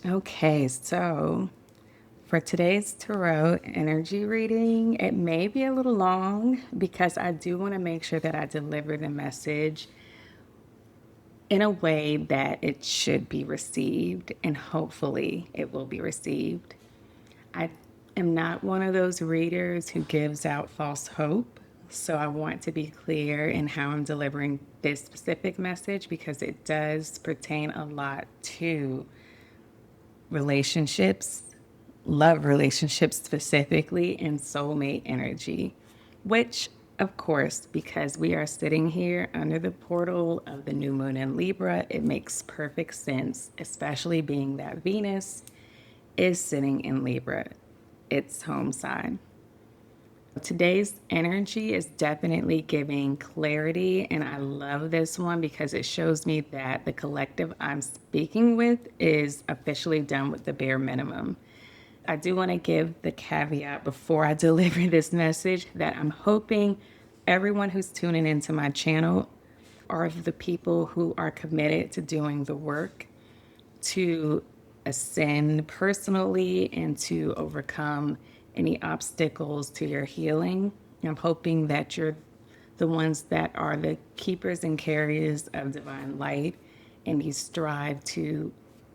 Okay, so for today's tarot energy reading, it may be a little long because I do want to make sure that I deliver the message in a way that it should be received, and hopefully it will be received. I am not one of those readers who gives out false hope. So I want to be clear in how I'm delivering this specific message because it does pertain a lot to relationships, love relationships specifically, and soulmate energy, which, of course, because we are sitting here under the portal of the new moon in Libra, it makes perfect sense, especially being that Venus is sitting in Libra, its home sign. Today's energy is definitely giving clarity, and I love this one because it shows me that the collective I'm speaking with is officially done with the bare minimum. I do want to give the caveat before I deliver this message that I'm hoping everyone who's tuning into my channel are the people who are committed to doing the work to ascend personally and to overcome any obstacles to your healing. I'm hoping that you're the ones that are the keepers and carriers of divine light, and you strive to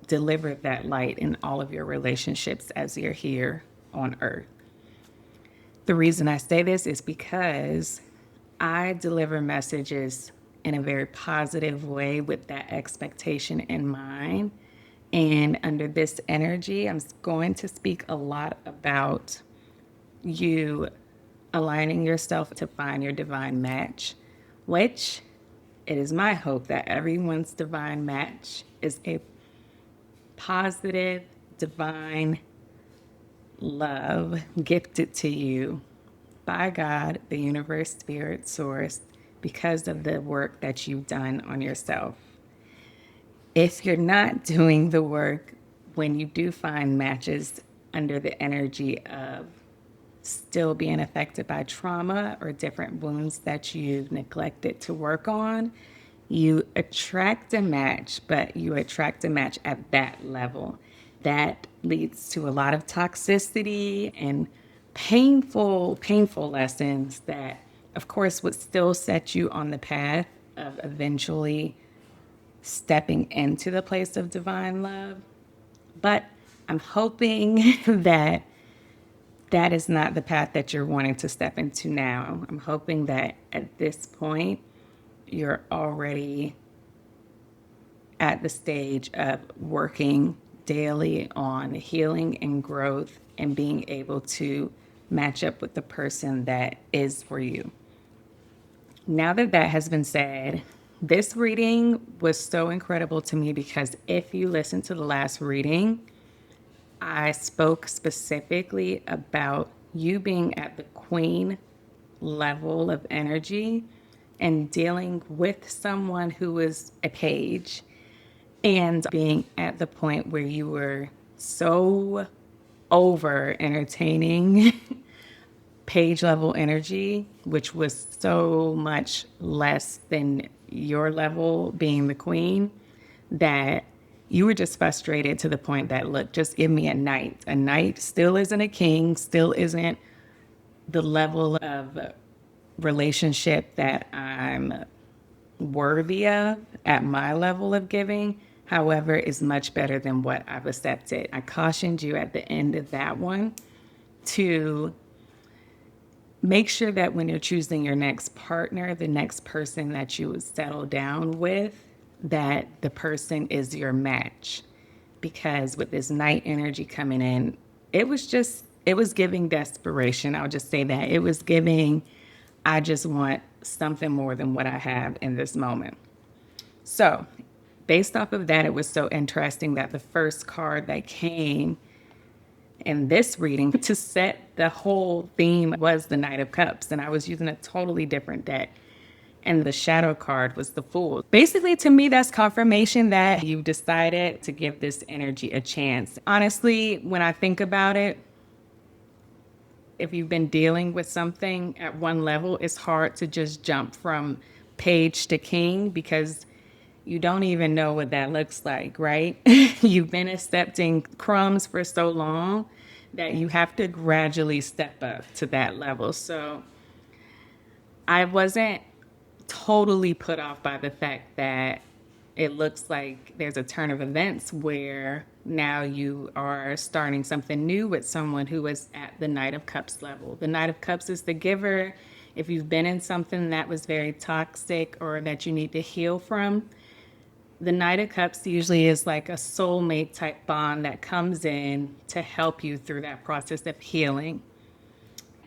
deliver that light in all of your relationships as you're here on earth. The reason I say this is because I deliver messages in a very positive way with that expectation in mind. And under this energy, I'm going to speak a lot about you aligning yourself to find your divine match, which it is my hope that everyone's divine match is a positive, divine love gifted to you by God, the universe, spirit, source, because of the work that you've done on yourself. If you're not doing the work, when you do find matches under the energy of still being affected by trauma or different wounds that you've neglected to work on, you attract a match, but you attract a match at that level. That leads to a lot of toxicity and painful lessons that, of course, would still set you on the path of eventually stepping into the place of divine love. But I'm hoping that that is not the path that you're wanting to step into now. I'm hoping that at this point, you're already at the stage of working daily on healing and growth and being able to match up with the person that is for you. Now that that has been said, this reading was so incredible to me because if you listen to the last reading, I spoke specifically about you being at the queen level of energy and dealing with someone who is a page and being at the point where you were so over entertaining page level energy, which was so much less than your level being the queen, that you were just frustrated to the point that, look, just give me a knight. A knight still isn't a king, still isn't the level of relationship that I'm worthy of at my level of giving. However, is much better than what I've accepted. I cautioned you at the end of that one to make sure that when you're choosing your next partner, the next person that you would settle down with, that the person is your match. Because with this night energy coming in, it was giving desperation. I'll just say that. It was giving, I just want something more than what I have in this moment. So, based off of that, it was so interesting that the first card that came in this reading to set the whole theme was the Knight of Cups, and I was using a totally different deck. And the shadow card was the Fool. Basically, to me, that's confirmation that you've decided to give this energy a chance. Honestly, when I think about it, if you've been dealing with something at one level, it's hard to just jump from page to king because You don't even know what that looks like, right? You've been accepting crumbs for so long that you have to gradually step up to that level. So I wasn't totally put off by the fact that it looks like there's a turn of events where now you are starting something new with someone who is at the Knight of Cups level. The Knight of Cups is the giver. If you've been in something that was very toxic or that you need to heal from, the Knight of Cups usually is like a soulmate type bond that comes in to help you through that process of healing.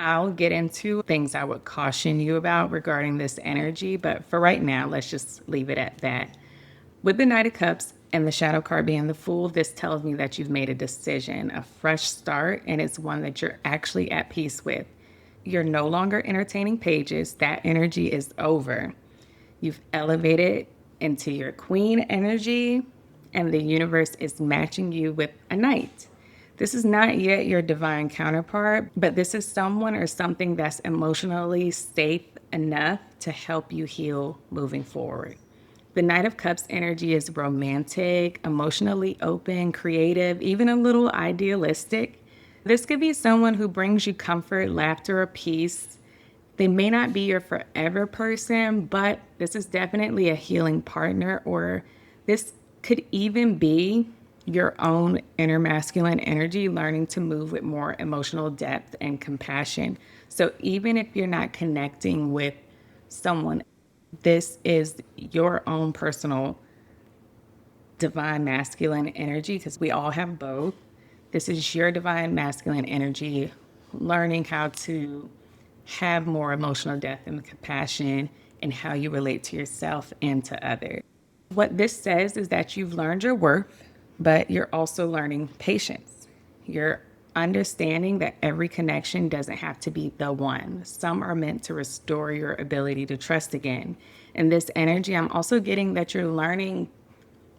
I'll get into things I would caution you about regarding this energy, but for right now, let's just leave it at that. With the Knight of Cups and the Shadow card being the Fool, this tells me that you've made a decision, a fresh start, and it's one that you're actually at peace with. You're no longer entertaining pages. That energy is over. You've elevated into your Queen energy, and the universe is matching you with a Knight. This is not yet your divine counterpart, but this is someone or something that's emotionally safe enough to help you heal moving forward. The Knight of Cups energy is romantic, emotionally open, creative, even a little idealistic. This could be someone who brings you comfort, laughter, or peace. They may not be your forever person, but this is definitely a healing partner, or this could even be your own inner masculine energy learning to move with more emotional depth and compassion. So even if you're not connecting with someone, this is your own personal divine masculine energy, because we all have both. This is your divine masculine energy learning how to have more emotional depth and compassion in how you relate to yourself and to others. What this says is that you've learned your worth, but you're also learning patience. You're understanding that every connection doesn't have to be the one. Some are meant to restore your ability to trust again. In this energy, I'm also getting that you're learning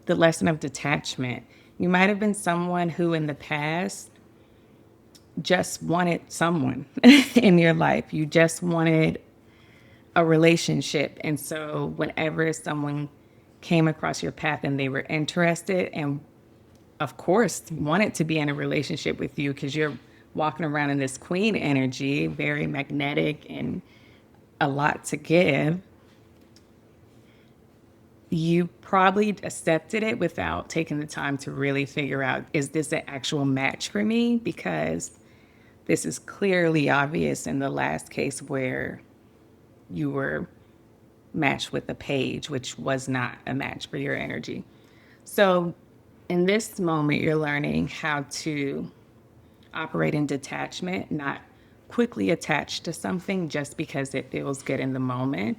the lesson of detachment. You might have been someone who in the past just wanted someone in your life. You just wanted a relationship. And so whenever someone came across your path and they were interested and of course wanted to be in a relationship with you, because you're walking around in this queen energy, very magnetic and a lot to give, you probably accepted it without taking the time to really figure out, is this an actual match for me? Because this is clearly obvious in the last case where you were matched with a page, which was not a match for your energy. So in this moment, you're learning how to operate in detachment, not quickly attached to something just because it feels good in the moment.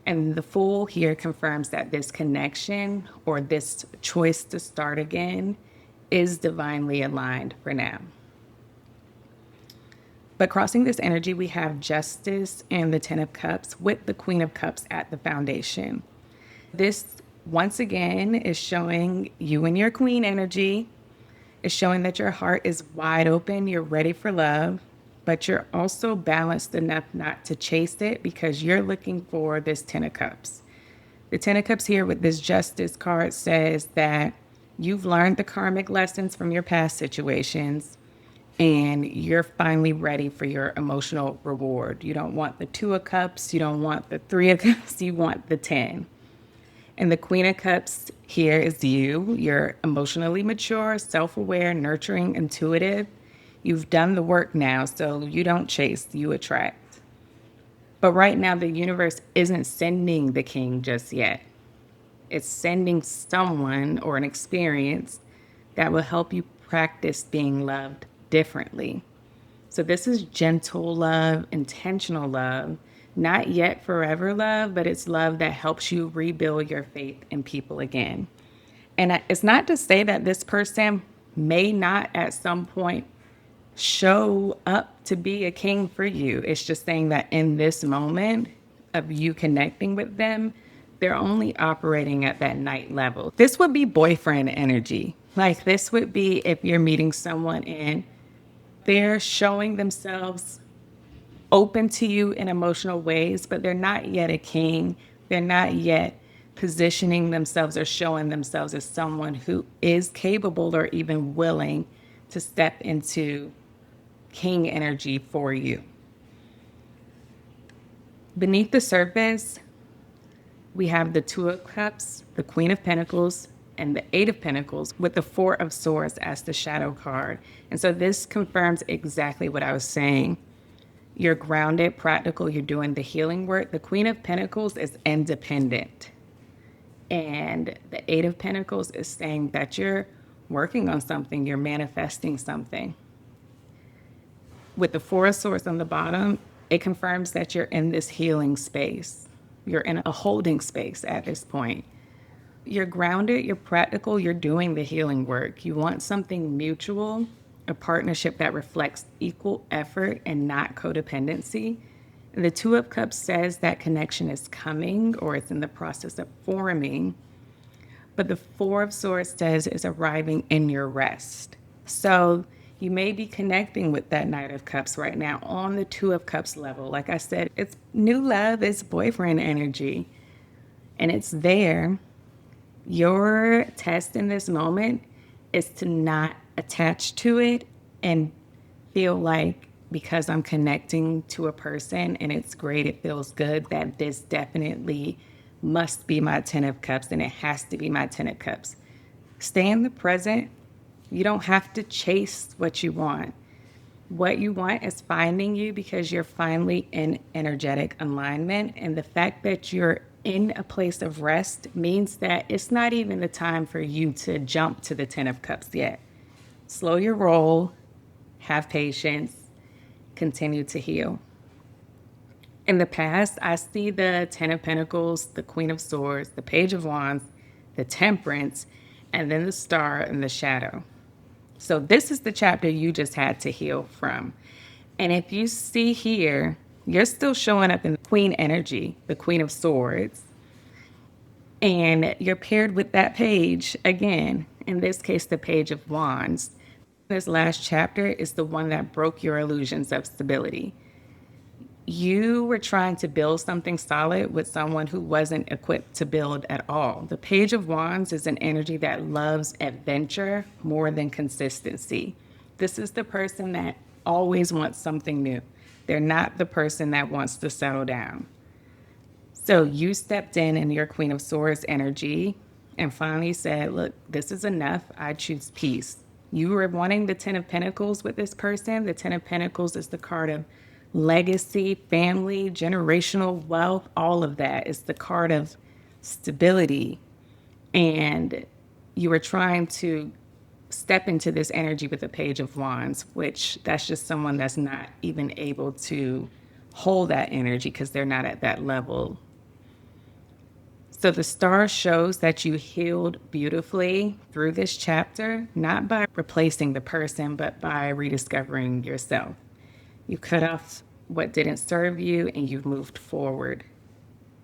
And the Fool here confirms that this connection or this choice to start again is divinely aligned for now. But crossing this energy, we have Justice and the Ten of Cups with the Queen of Cups at the foundation. This, once again, is showing you and your Queen energy. It's showing that your heart is wide open, you're ready for love, but you're also balanced enough not to chase it because you're looking for this Ten of Cups. The Ten of Cups here with this Justice card says that you've learned the karmic lessons from your past situations and you're finally ready for your emotional reward. You don't want the Two of Cups, you don't want the Three of Cups, you want the 10. And the Queen of Cups here is you. You're emotionally mature, self-aware, nurturing, intuitive. You've done the work now, so you don't chase, you attract. But right now, the universe isn't sending the king just yet. It's sending someone or an experience that will help you practice being loved differently. So this is gentle love, intentional love, not yet forever love, but it's love that helps you rebuild your faith in people again. And it's not to say that this person may not at some point show up to be a king for you. It's just saying that in this moment of you connecting with them, they're only operating at that night level. This would be boyfriend energy. Like this would be if you're meeting someone and they're showing themselves open to you in emotional ways, but they're not yet a king. They're not yet positioning themselves or showing themselves as someone who is capable or even willing to step into king energy for you. Beneath the surface, we have the Two of Cups, the Queen of Pentacles, and the Eight of Pentacles with the Four of Swords as the shadow card. And so this confirms exactly what I was saying. You're grounded, practical, you're doing the healing work. The Queen of Pentacles is independent. And the Eight of Pentacles is saying that you're working on something, you're manifesting something. With the Four of Swords on the bottom, it confirms that you're in this healing space. You're in a holding space at this point. You're grounded, you're practical, you're doing the healing work. You want something mutual, a partnership that reflects equal effort and not codependency. And the Two of Cups says that connection is coming or it's in the process of forming. But the Four of Swords says it's arriving in your rest. So you may be connecting with that Knight of Cups right now on the Two of Cups level. Like I said, it's new love, it's boyfriend energy, and it's there. Your test in this moment is to not attach to it and feel like because I'm connecting to a person and it's great, it feels good, that this definitely must be my Ten of Cups and it has to be my Ten of Cups. Stay in the present. You don't have to chase what you want. What you want is finding you because you're finally in energetic alignment. And the fact that you're in a place of rest means that it's not even the time for you to jump to the Ten of Cups yet. Slow your roll, have patience, continue to heal. In the past, I see the Ten of Pentacles, the Queen of Swords, the Page of Wands, the Temperance, and then the Star and the Shadow. So this is the chapter you just had to heal from. And if you see here, you're still showing up in Queen energy, the Queen of Swords. And you're paired with that page again, in this case, the Page of Wands. This last chapter is the one that broke your illusions of stability. You were trying to build something solid with someone who wasn't equipped to build at all. The Page of Wands is an energy that loves adventure more than consistency. This is the person that always wants something new. They're not the person that wants to settle down. So you stepped in your Queen of Swords energy and finally said, look, this is enough. I choose peace. You were wanting the Ten of Pentacles with this person. The Ten of Pentacles is the card of legacy, family, generational wealth, all of that. It's the card of stability. And you were trying to step into this energy with the Page of Wands, which that's just someone that's not even able to hold that energy because they're not at that level. So the Star shows that you healed beautifully through this chapter, not by replacing the person, but by rediscovering yourself. You cut off what didn't serve you and you've moved forward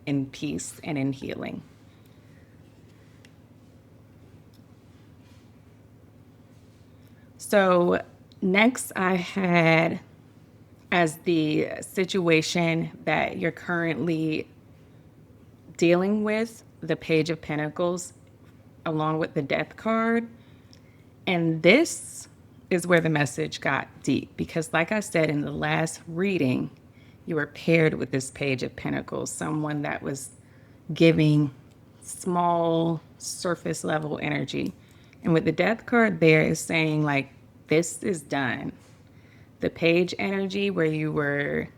in peace and in healing. So next I had as the situation that you're currently dealing with, the Page of Pentacles along with the Death card. And this is where the message got deep because like I said in the last reading, you were paired with this Page of Pentacles, someone that was giving small surface level energy. And with the Death card there is saying like, this is done. The Page energy where you were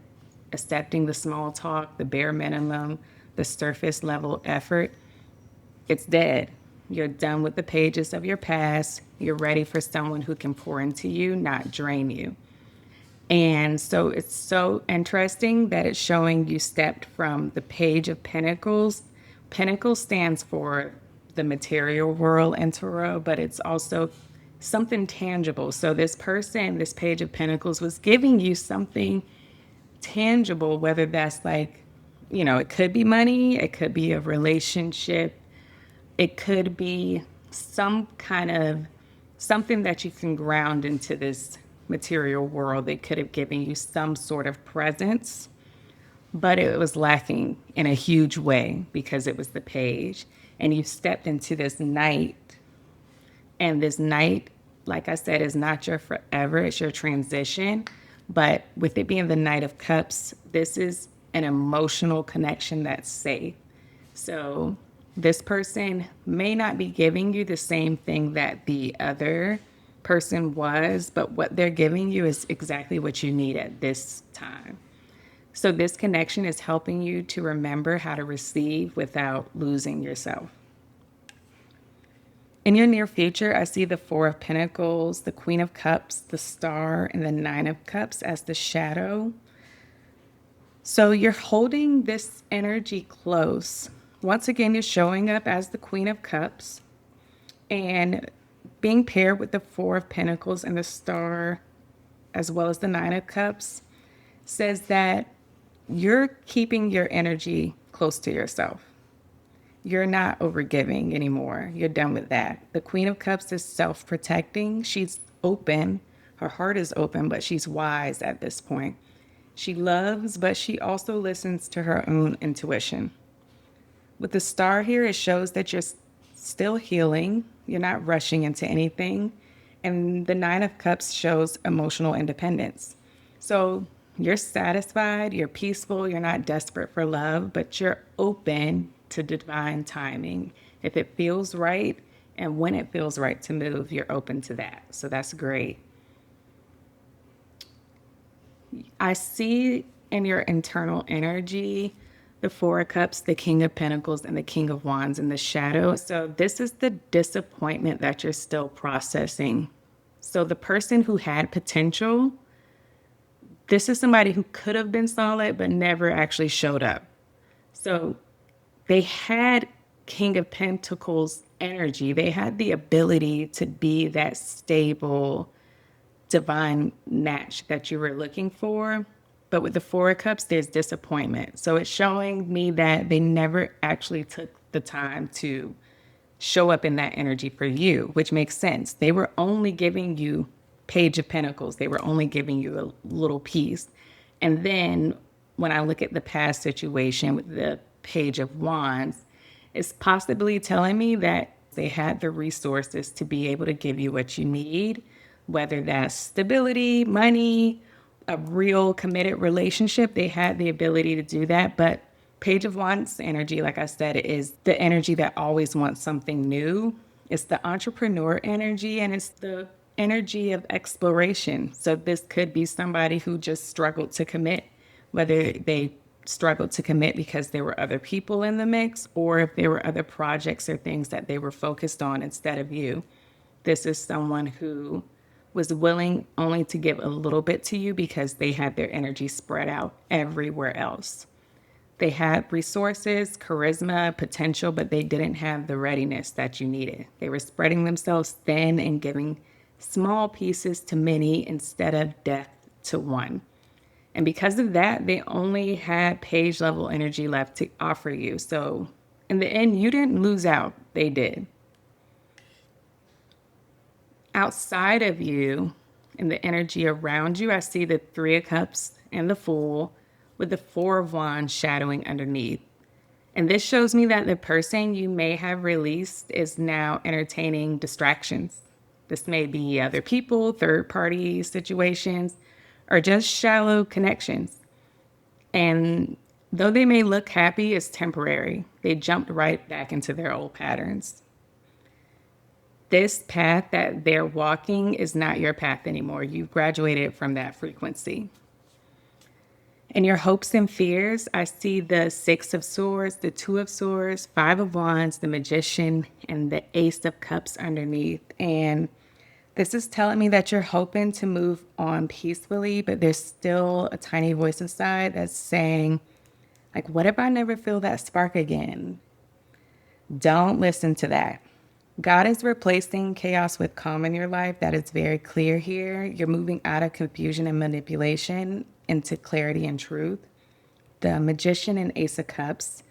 accepting the small talk, the bare minimum, the surface level effort, it's dead. You're done with the pages of your past. You're ready for someone who can pour into you, not drain you. And so it's so interesting that it's showing you stepped from the Page of Pentacles. Pentacle stands for the material world in Tarot, but it's also something tangible. So this person, this Page of Pentacles, was giving you something tangible, whether that's like, you know, it could be money, it could be a relationship, it could be some kind of something that you can ground into this material world. They could have given you some sort of presence but it was lacking in a huge way because it was the page. And you stepped into this night, and this night, like I said, is not your forever, it's your transition. But with it being the Knight of Cups, this is an emotional connection that's safe. So this person may not be giving you the same thing that the other person was, but what they're giving you is exactly what you need at this time. So this connection is helping you to remember how to receive without losing yourself. In your near future, I see the Four of Pentacles, the Queen of Cups, the Star, and the Nine of Cups as the shadow. So you're holding this energy close. Once again, you're showing up as the Queen of Cups and being paired with the Four of Pentacles and the Star, as well as the Nine of Cups, says that you're keeping your energy close to yourself. You're not overgiving anymore. You're done with that. The Queen of Cups is self-protecting. She's open. Her heart is open, but she's wise at this point. She loves, but she also listens to her own intuition. With the Star here, it shows that you're still healing. You're not rushing into anything. And the Nine of Cups shows emotional independence. So you're satisfied, you're peaceful, you're not desperate for love, but you're open to divine timing. If it feels right and when it feels right to move, you're open to that. So that's great. I see in your internal energy the Four of Cups, the King of Pentacles, and the King of Wands in the shadow. So this is the disappointment that you're still processing. So the person who had potential, this is somebody who could have been solid but never actually showed up. So they had King of Pentacles energy. They had the ability to be that stable, divine match that you were looking for. But with the Four of Cups, there's disappointment. So it's showing me that they never actually took the time to show up in that energy for you, which makes sense. They were only giving you Page of Pentacles. They were only giving you a little piece. And then when I look at the past situation with the Page of Wands, it's possibly telling me that they had the resources to be able to give you what you need, whether that's stability, money, a real committed relationship. They had the ability to do that. But Page of Wands energy, like I said, is the energy that always wants something new. It's the entrepreneur energy, and it's the energy of exploration. So this could be somebody who just struggled to commit, whether they struggled to commit because there were other people in the mix, or if there were other projects or things that they were focused on instead of you. This is someone who was willing only to give a little bit to you because they had their energy spread out everywhere else. They had resources, charisma, potential, but they didn't have the readiness that you needed. They were spreading themselves thin and giving small pieces to many instead of depth to one. And because of that, they only had page level energy left to offer you. So in the end, you didn't lose out. They did. Outside of you, in the energy around you, I see the Three of Cups and the Fool with the Four of Wands shadowing underneath. And this shows me that the person you may have released is now entertaining distractions. This may be other people, third-party situations, or just shallow connections. And though they may look happy, it's temporary. They jumped right back into their old patterns. This path that they're walking is not your path anymore. You've graduated from that frequency. In your hopes and fears, I see the Six of Swords, the Two of Swords, Five of Wands, the Magician, and the Ace of Cups underneath. And this is telling me that you're hoping to move on peacefully, but there's still a tiny voice inside that's saying, like, what if I never feel that spark again? Don't listen to that. God is replacing chaos with calm in your life. That is very clear here. You're moving out of confusion and manipulation into clarity and truth. The Magician and Ace of Cups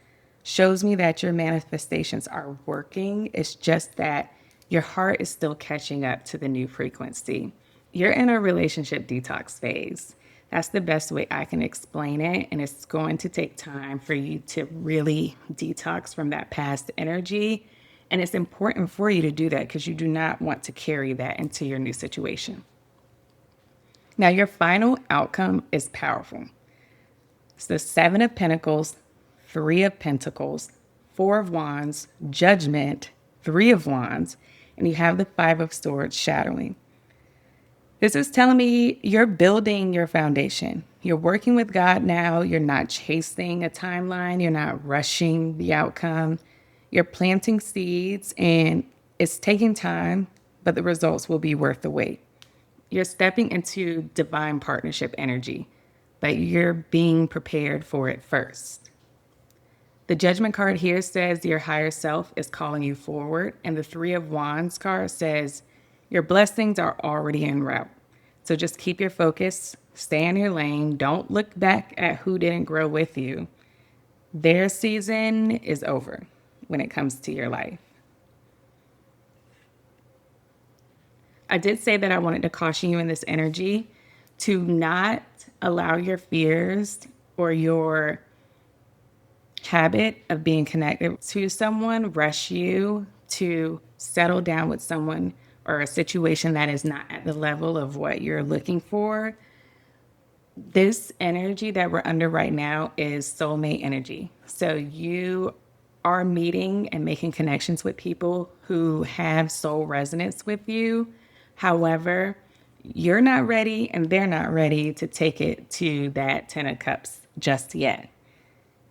shows me that your manifestations are working. It's just that your heart is still catching up to the new frequency. You're in a relationship detox phase. That's the best way I can explain it. And it's going to take time for you to really detox from that past energy. And it's important for you to do that because you do not want to carry that into your new situation. Now, your final outcome is powerful. It's the Seven of Pentacles, Three of Pentacles, Four of Wands, Judgment, Three of Wands, and you have the Five of Swords shadowing. This is telling me you're building your foundation. You're working with God now. You're not chasing a timeline. You're not rushing the outcome. You're planting seeds, and it's taking time, but the results will be worth the wait. You're stepping into divine partnership energy, but you're being prepared for it first. The Judgment card here says your higher self is calling you forward, and the Three of Wands card says your blessings are already en route. So just keep your focus, stay in your lane, don't look back at who didn't grow with you. Their season is over when it comes to your life. I did say that I wanted to caution you in this energy to not allow your fears or your habit of being connected to someone rush you to settle down with someone or a situation that is not at the level of what you're looking for. This energy that we're under right now is soulmate energy. So you are meeting and making connections with people who have soul resonance with you. However, you're not ready and they're not ready to take it to that 10 of cups just yet.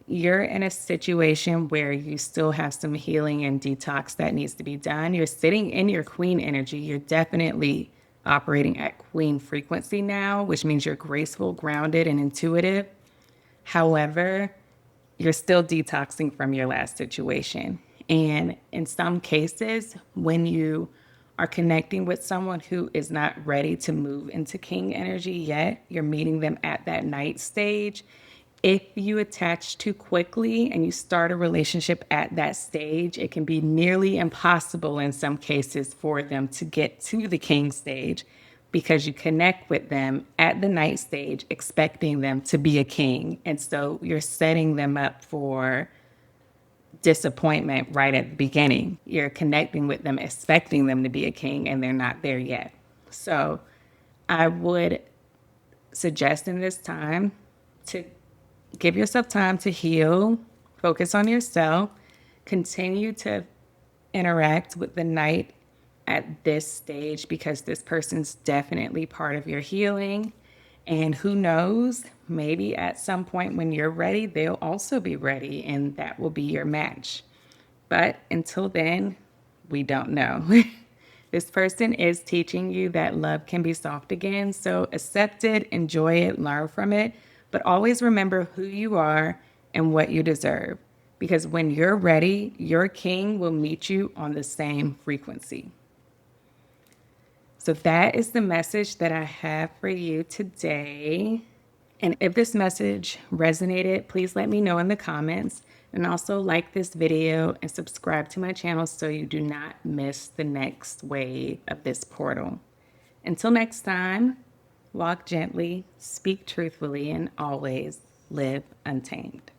You're in a situation where you still have some healing and detox that needs to be done. You're sitting in your queen energy. You're definitely operating at queen frequency now, which means you're graceful, grounded, and intuitive. However, you're still detoxing from your last situation. And in some cases, when you are connecting with someone who is not ready to move into king energy yet, you're meeting them at that night stage. If you attach too quickly and you start a relationship at that stage, it can be nearly impossible in some cases for them to get to the king stage because you connect with them at the night stage, expecting them to be a king. And so you're setting them up for disappointment right at the beginning. You're connecting with them, expecting them to be a king, and they're not there yet. So I would suggest in this time to give yourself time to heal, focus on yourself, continue to interact with the night at this stage because this person's definitely part of your healing. And who knows, maybe at some point when you're ready, they'll also be ready and that will be your match. But until then, we don't know. This person is teaching you that love can be soft again. So accept it, enjoy it, learn from it, but always remember who you are and what you deserve. Because when you're ready, your king will meet you on the same frequency. So that is the message that I have for you today. And if this message resonated, please let me know in the comments. And also like this video and subscribe to my channel so you do not miss the next wave of this portal. Until next time, walk gently, speak truthfully, and always live untamed.